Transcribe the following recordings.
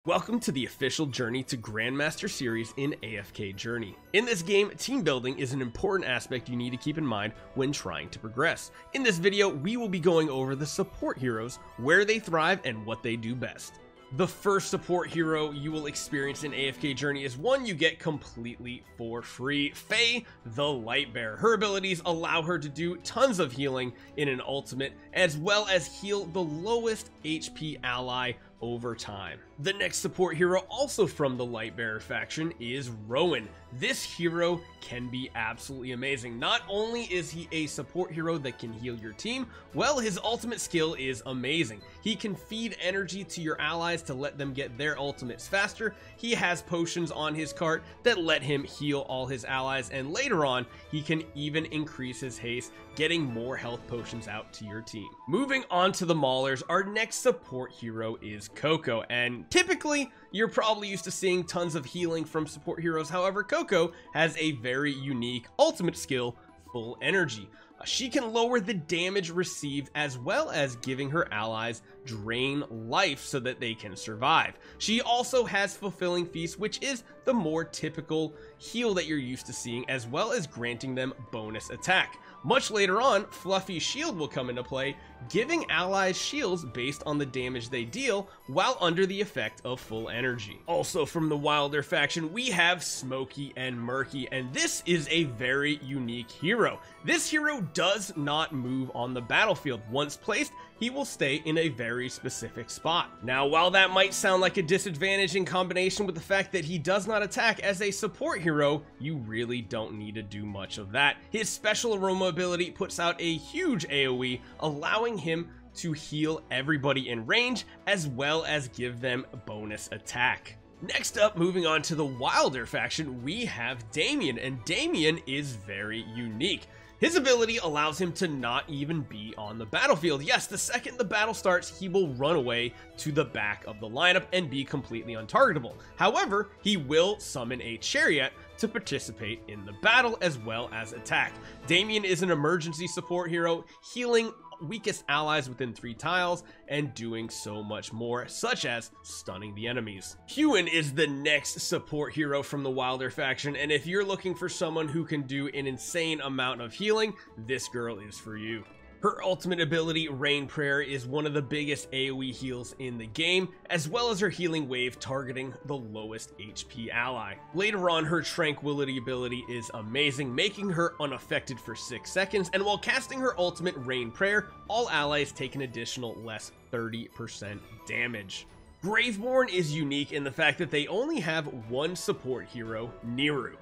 Welcome to the official Journey to Grandmaster series in AFK Journey. In this game, team building is an important aspect you need to keep in mind when trying to progress. In this video, we will be going over the support heroes, where they thrive, and what they do best. The first support hero you will experience in AFK Journey is one you get completely for free, Faye the Lightbearer. Her abilities allow her to do tons of healing in an ultimate, as well as heal the lowest HP ally over time. The next support hero, also from the Lightbearer faction, is Rowan. This hero can be absolutely amazing. Not only is he a support hero that can heal your team, well, his ultimate skill is amazing. He can feed energy to your allies to let them get their ultimates faster. He has potions on his cart that let him heal all his allies, and later on, he can even increase his haste, getting more health potions out to your team. Moving on to the Maulers, our next support hero is Koko, and typically you're probably used to seeing tons of healing from support heroes. However, Koko has a very unique ultimate skill, Full Energy. She can lower the damage received, as well as giving her allies drain life so that they can survive. She also has Fulfilling Feast, which is the more typical heal that you're used to seeing, as well as granting them bonus attack. Much later on, Fluffy Shield will come into play, giving allies shields based on the damage they deal while under the effect of Full Energy. Also from the Wilder faction, we have Smokey and Meerky, and this is a very unique hero. This hero does not move on the battlefield. Once placed, he will stay in a very specific spot. Now, while that might sound like a disadvantage in combination with the fact that he does not attack as a support hero, you really don't need to do much of that. His special aroma ability puts out a huge AoE, allowing him to heal everybody in range, as well as give them bonus attack. Next up, moving on to the Wilder faction, we have Damian, and Damian is very unique. His ability allows him to not even be on the battlefield. Yes, the second the battle starts, he will run away to the back of the lineup and be completely untargetable. However, he will summon a chariot to participate in the battle as well as attack. Damian is an emergency support hero, healing weakest allies within 3 tiles and doing so much more, such as stunning the enemies. Hewynn is the next support hero from the Wilder faction, and if you're looking for someone who can do an insane amount of healing, this girl is for you. Her ultimate ability, Rain Prayer, is one of the biggest AoE heals in the game, as well as her healing wave targeting the lowest HP ally. Later on, her Tranquility ability is amazing, making her unaffected for 6 seconds, and while casting her ultimate, Rain Prayer, all allies take an additional less 30% damage. Graveborn is unique in the fact that they only have one support hero, Niru.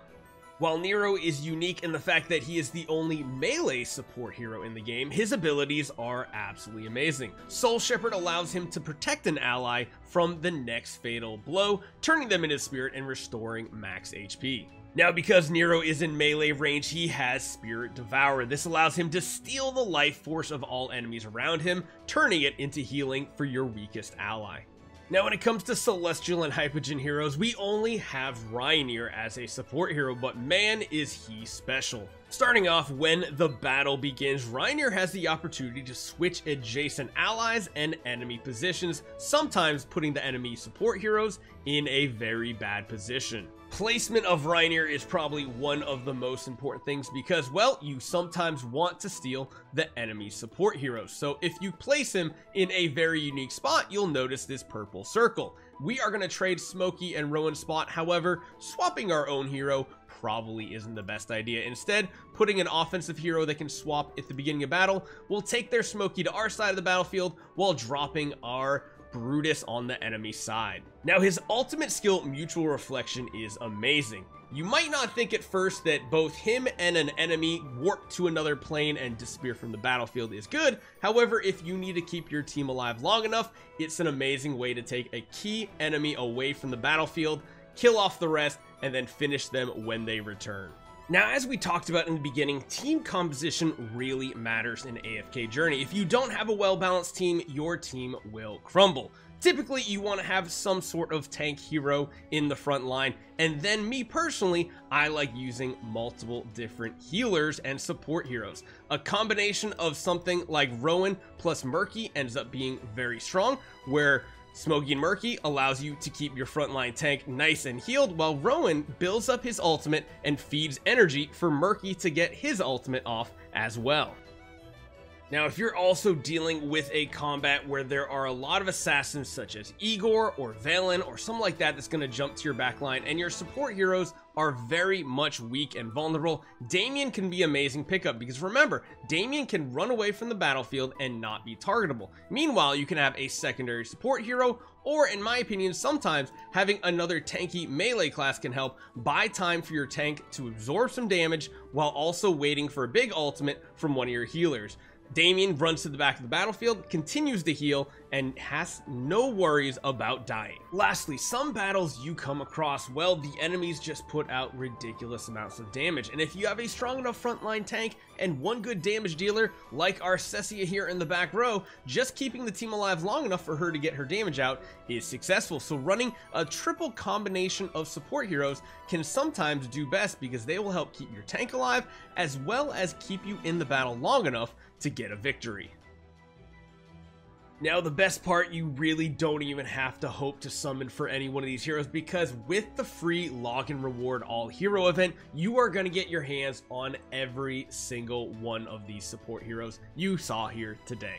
While Niru is unique in the fact that he is the only melee support hero in the game, his abilities are absolutely amazing. Soul Shepherd allows him to protect an ally from the next fatal blow, turning them into spirit and restoring max HP. Now, because Niru is in melee range, he has Spirit Devourer. This allows him to steal the life force of all enemies around him, turning it into healing for your weakest ally. Now, when it comes to Celestial and Hypogean heroes, we only have Reinier as a support hero, but man, is he special. Starting off, when the battle begins, Reinier has the opportunity to switch adjacent allies and enemy positions, sometimes putting the enemy support heroes in a very bad position. Placement of Reinier is probably one of the most important things because, well, you sometimes want to steal the enemy support heroes. So if you place him in a very unique spot, you'll notice this purple circle. We are going to trade Smokey and Rowan's spot. However, swapping our own hero probably isn't the best idea. Instead, putting an offensive hero that can swap at the beginning of battle will take their Smokey to our side of the battlefield while dropping our Brutus on the enemy side. Now, his ultimate skill, Mutual Reflection, is amazing. You might not think at first that both him and an enemy warp to another plane and disappear from the battlefield is good. However, if you need to keep your team alive long enough, it's an amazing way to take a key enemy away from the battlefield, kill off the rest, and then finish them when they return. Now, as we talked about in the beginning, team composition really matters in AFK Journey. If you don't have a well-balanced team, your team will crumble. Typically, you want to have some sort of tank hero in the front line, and then me personally, I like using multiple different healers and support heroes. A combination of something like Rowan plus Meerky ends up being very strong, where Smokey Meerky allows you to keep your frontline tank nice and healed, while Rowan builds up his ultimate and feeds energy for Meerky to get his ultimate off as well. Now, if you're also dealing with a combat where there are a lot of assassins such as Igor or Valen or something like that that's going to jump to your backline and your support heroes are very much weak and vulnerable, Damian can be amazing pickup because remember, Damian can run away from the battlefield and not be targetable. Meanwhile, you can have a secondary support hero, or in my opinion, sometimes having another tanky melee class can help buy time for your tank to absorb some damage while also waiting for a big ultimate from one of your healers. Damian runs to the back of the battlefield, continues to heal, and has no worries about dying. Lastly, some battles you come across, well, the enemies just put out ridiculous amounts of damage, and if you have a strong enough frontline tank and one good damage dealer like our Cessia here in the back row, just keeping the team alive long enough for her to get her damage out is successful. So running a triple combination of support heroes can sometimes do best because they will help keep your tank alive as well as keep you in the battle long enough to get a victory. Now, the best part, you really don't even have to hope to summon for any one of these heroes because with the free login reward all hero event, you are going to get your hands on every single one of these support heroes you saw here today.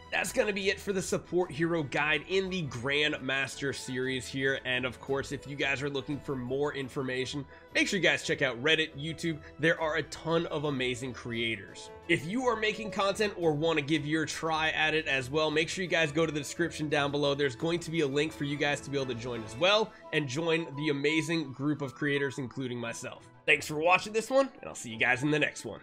That's going to be it for the support hero guide in the Grandmaster series here. And of course, if you guys are looking for more information, make sure you guys check out Reddit, YouTube. There are a ton of amazing creators. If you are making content or want to give your try at it as well, make sure you guys go to the description down below. There's going to be a link for you guys to be able to join as well and join the amazing group of creators, including myself. Thanks for watching this one, and I'll see you guys in the next one.